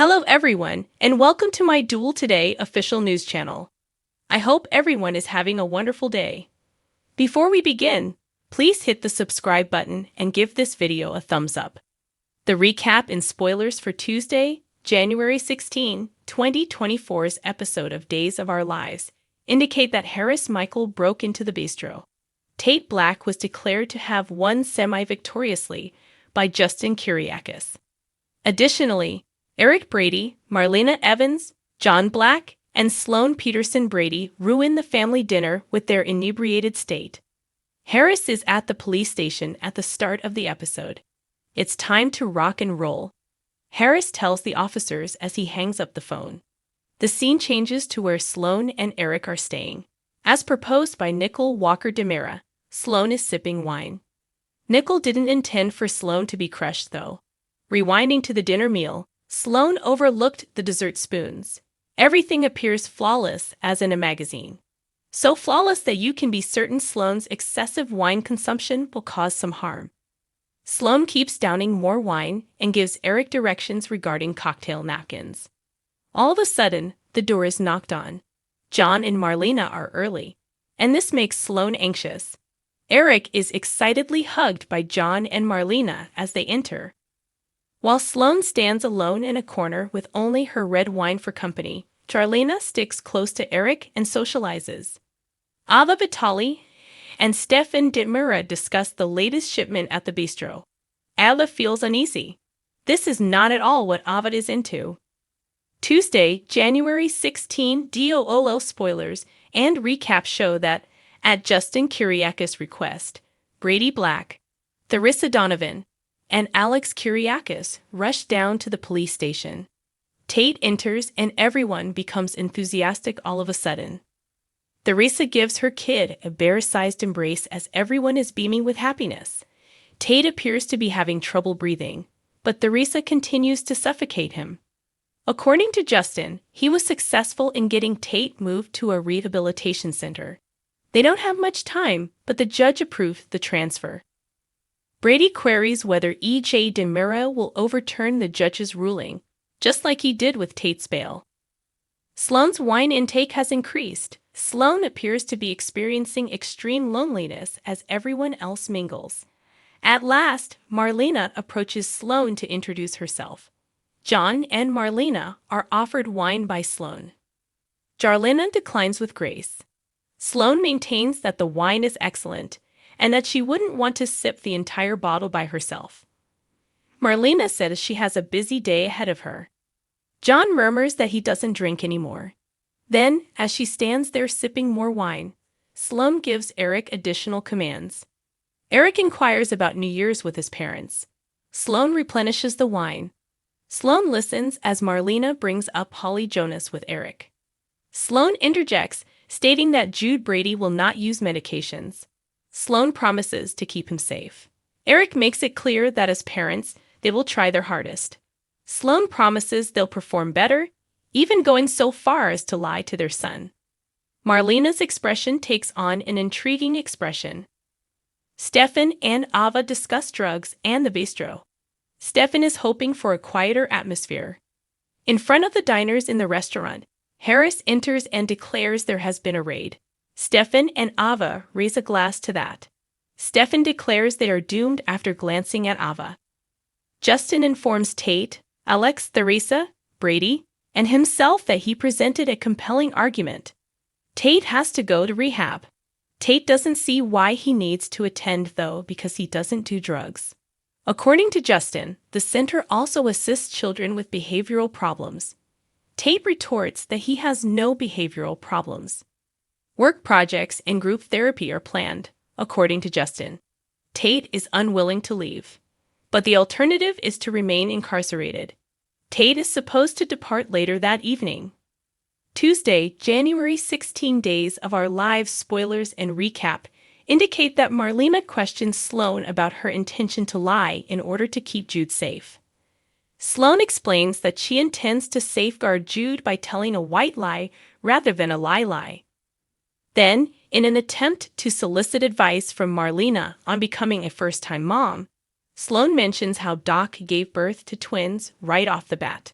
Hello everyone, and welcome to my Duel Today official news channel. I hope everyone is having a wonderful day. Before we begin, please hit the subscribe button and give this video a thumbs up. The recap and spoilers for Tuesday, January 16, 2024's episode of Days of Our Lives indicate that Harris Michael broke into the Bistro. Tate Black was declared to have won semi-victoriously by Justin Kyriakis. Additionally, Eric Brady, Marlena Evans, John Black, and Sloan Peterson Brady ruin the family dinner with their inebriated state. Harris is at the police station at the start of the episode. It's time to rock and roll, Harris tells the officers as he hangs up the phone. The scene changes to where Sloan and Eric are staying. As proposed by Nicole Walker DeMera, Sloan is sipping wine. Nicole didn't intend for Sloan to be crushed, though. Rewinding to the dinner meal, Sloan overlooked the dessert spoons. Everything appears flawless as in a magazine. So flawless that you can be certain Sloan's excessive wine consumption will cause some harm. Sloan keeps downing more wine and gives Eric directions regarding cocktail napkins. All of a sudden, the door is knocked on. John and Marlena are early, and this makes Sloan anxious. Eric is excitedly hugged by John and Marlena as they enter. While Sloan stands alone in a corner with only her red wine for company, Charlena sticks close to Eric and socializes. Ava Vitali and Stefan Ditmura discuss the latest shipment at the bistro. Ava feels uneasy. This is not at all what Ava is into. Tuesday, January 16, DOOLO spoilers and recap show that, at Justin Kyriakis' request, Brady Black, Theresa Donovan, and Alex Kyriakis rush down to the police station. Tate enters and everyone becomes enthusiastic all of a sudden. Theresa gives her kid a bear-sized embrace as everyone is beaming with happiness. Tate appears to be having trouble breathing, but Theresa continues to suffocate him. According to Justin, he was successful in getting Tate moved to a rehabilitation center. They don't have much time, but the judge approved the transfer. Brady queries whether E.J. DeMera will overturn the judge's ruling, just like he did with Tate's bail. Sloan's wine intake has increased. Sloan appears to be experiencing extreme loneliness as everyone else mingles. At last, Marlena approaches Sloan to introduce herself. John and Marlena are offered wine by Sloan. Jarlena declines with grace. Sloan maintains that the wine is excellent, and that she wouldn't want to sip the entire bottle by herself. Marlena says she has a busy day ahead of her. John murmurs that he doesn't drink anymore. Then, as she stands there sipping more wine, Sloan gives Eric additional commands. Eric inquires about New Year's with his parents. Sloan replenishes the wine. Sloan listens as Marlena brings up Holly Jonas with Eric. Sloan interjects, stating that Jude Brady will not use medications. Sloan promises to keep him safe. Eric makes it clear that as parents, they will try their hardest. Sloan promises they'll perform better, even going so far as to lie to their son. Marlena's expression takes on an intriguing expression. Stefan and Ava discuss drugs and the bistro. Stefan is hoping for a quieter atmosphere. In front of the diners in the restaurant, Harris enters and declares there has been a raid. Stefan and Ava raise a glass to that. Stefan declares they are doomed after glancing at Ava. Justin informs Tate, Alex, Theresa, Brady, and himself that he presented a compelling argument. Tate has to go to rehab. Tate doesn't see why he needs to attend, though, because he doesn't do drugs. According to Justin, the center also assists children with behavioral problems. Tate retorts that he has no behavioral problems. Work projects and group therapy are planned, according to Justin. Tate is unwilling to leave, but the alternative is to remain incarcerated. Tate is supposed to depart later that evening. Tuesday, January 16 Days of Our Lives spoilers and recap indicate that Marlena questions Sloan about her intention to lie in order to keep Jude safe. Sloan explains that she intends to safeguard Jude by telling a white lie rather than a lie. Then, in an attempt to solicit advice from Marlena on becoming a first-time mom, Sloan mentions how Doc gave birth to twins right off the bat.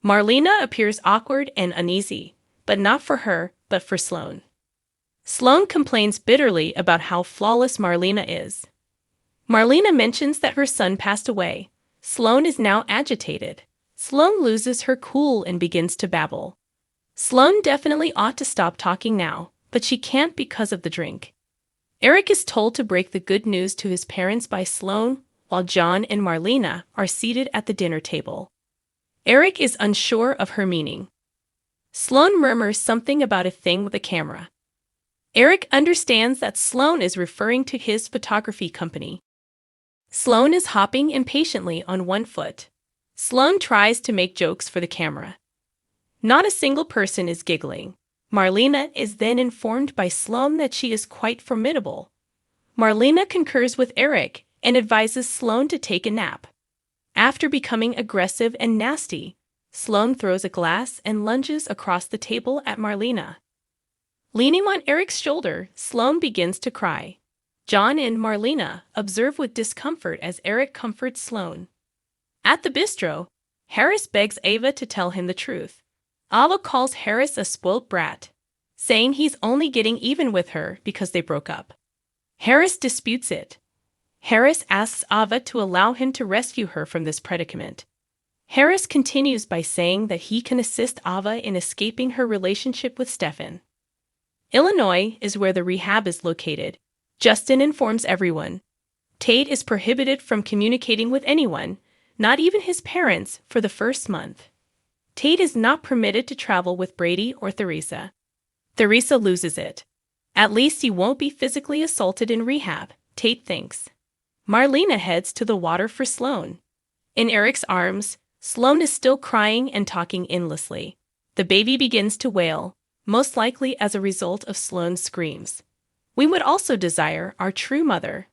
Marlena appears awkward and uneasy, but not for her, but for Sloane. Sloane complains bitterly about how flawless Marlena is. Marlena mentions that her son passed away. Sloane is now agitated. Sloane loses her cool and begins to babble. Sloane definitely ought to stop talking now, but she can't because of the drink. Eric is told to break the good news to his parents by Sloane, while John and Marlena are seated at the dinner table. Eric is unsure of her meaning. Sloane murmurs something about a thing with a camera. Eric understands that Sloane is referring to his photography company. Sloane is hopping impatiently on one foot. Sloane tries to make jokes for the camera. Not a single person is giggling. Marlena is then informed by Sloane that she is quite formidable. Marlena concurs with Eric and advises Sloane to take a nap. After becoming aggressive and nasty, Sloane throws a glass and lunges across the table at Marlena. Leaning on Eric's shoulder, Sloane begins to cry. John and Marlena observe with discomfort as Eric comforts Sloane. At the bistro, Harris begs Ava to tell him the truth. Ava calls Harris a spoilt brat, saying he's only getting even with her because they broke up. Harris disputes it. Harris asks Ava to allow him to rescue her from this predicament. Harris continues by saying that he can assist Ava in escaping her relationship with Stefan. Illinois is where the rehab is located. Justin informs everyone. Tate is prohibited from communicating with anyone, not even his parents, for the first month. Tate is not permitted to travel with Brady or Theresa. Theresa loses it. At least he won't be physically assaulted in rehab, Tate thinks. Marlena heads to the water for Sloane. In Eric's arms, Sloane is still crying and talking endlessly. The baby begins to wail, most likely as a result of Sloane's screams. We would also desire our true mother.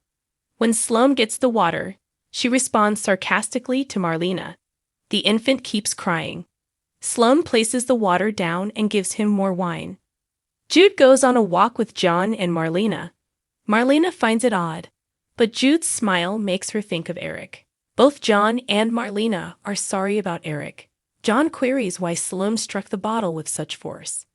When Sloane gets the water, she responds sarcastically to Marlena. The infant keeps crying. Sloane places the water down and gives him more wine. Jude goes on a walk with John and Marlena. Marlena finds it odd, but Jude's smile makes her think of Eric. Both John and Marlena are sorry about Eric. John queries why Sloane struck the bottle with such force.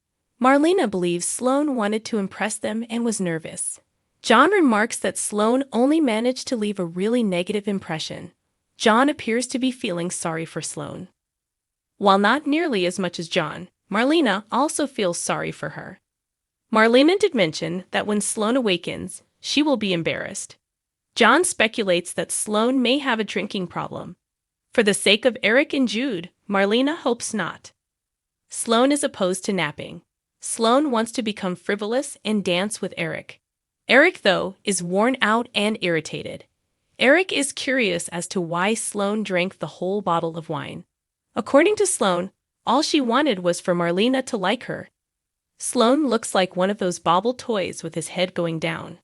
Marlena believes Sloane wanted to impress them and was nervous. John remarks that Sloane only managed to leave a really negative impression. John appears to be feeling sorry for Sloane. While not nearly as much as John, Marlena also feels sorry for her. Marlena did mention that when Sloane awakens, she will be embarrassed. John speculates that Sloane may have a drinking problem. For the sake of Eric and Jude, Marlena hopes not. Sloane is opposed to napping. Sloane wants to become frivolous and dance with Eric. Eric, though, is worn out and irritated. Eric is curious as to why Sloane drank the whole bottle of wine. According to Sloane, all she wanted was for Marlena to like her. Sloane looks like one of those bauble toys with his head going down.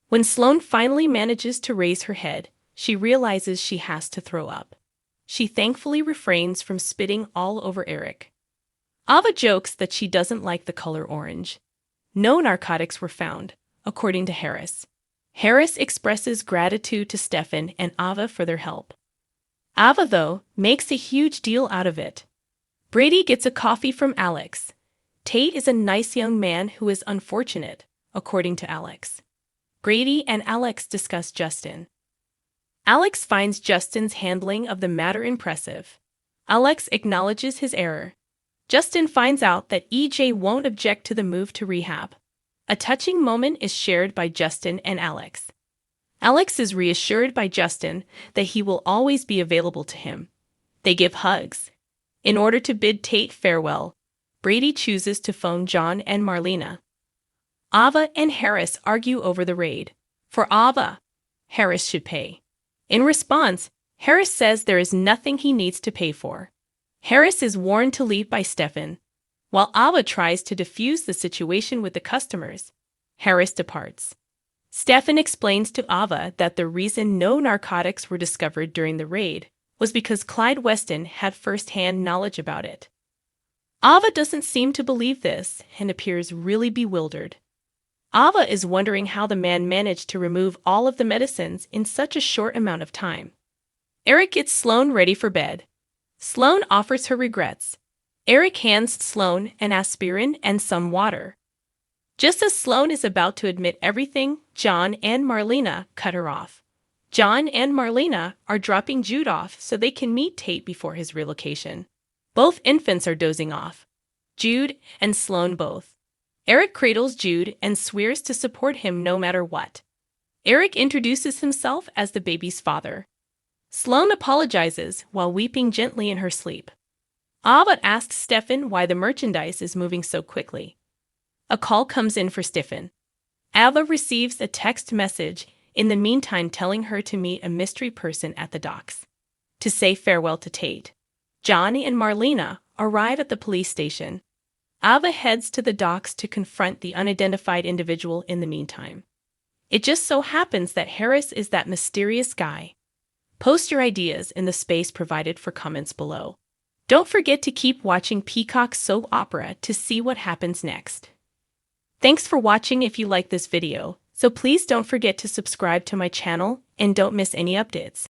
When Sloane finally manages to raise her head, she realizes she has to throw up. She thankfully refrains from spitting all over Eric. Ava jokes that she doesn't like the color orange. No narcotics were found, according to Harris. Harris expresses gratitude to Stefan and Ava for their help. Ava, though, makes a huge deal out of it. Brady gets a coffee from Alex. Tate is a nice young man who is unfortunate, according to Alex. Brady and Alex discuss Justin. Alex finds Justin's handling of the matter impressive. Alex acknowledges his error. Justin finds out that EJ won't object to the move to rehab. A touching moment is shared by Justin and Alex. Alex is reassured by Justin that he will always be available to him. They give hugs. In order to bid Tate farewell, Brady chooses to phone John and Marlena. Ava and Harris argue over the raid. For Ava, Harris should pay. In response, Harris says there is nothing he needs to pay for. Harris is warned to leave by Stefan. While Ava tries to defuse the situation with the customers, Harris departs. Stefan explains to Ava that the reason no narcotics were discovered during the raid was because Clyde Weston had first-hand knowledge about it. Ava doesn't seem to believe this and appears really bewildered. Ava is wondering how the man managed to remove all of the medicines in such a short amount of time. Eric gets Sloane ready for bed. Sloane offers her regrets. Eric hands Sloane an aspirin and some water. Just as Sloane is about to admit everything, John and Marlena cut her off. John and Marlena are dropping Jude off so they can meet Tate before his relocation. Both infants are dozing off. Jude and Sloane both. Eric cradles Jude and swears to support him no matter what. Eric introduces himself as the baby's father. Sloane apologizes while weeping gently in her sleep. Ava asks Stefan why the merchandise is moving so quickly. A call comes in for Stefan. Ava receives a text message in the meantime telling her to meet a mystery person at the docks to say farewell to Tate. Johnny and Marlena arrive at the police station. Ava heads to the docks to confront the unidentified individual in the meantime. It just so happens that Harris is that mysterious guy. Post your ideas in the space provided for comments below. Don't forget to keep watching Peacock Soap Opera to see what happens next. Thanks for watching. If you like this video, so please don't forget to subscribe to my channel and don't miss any updates.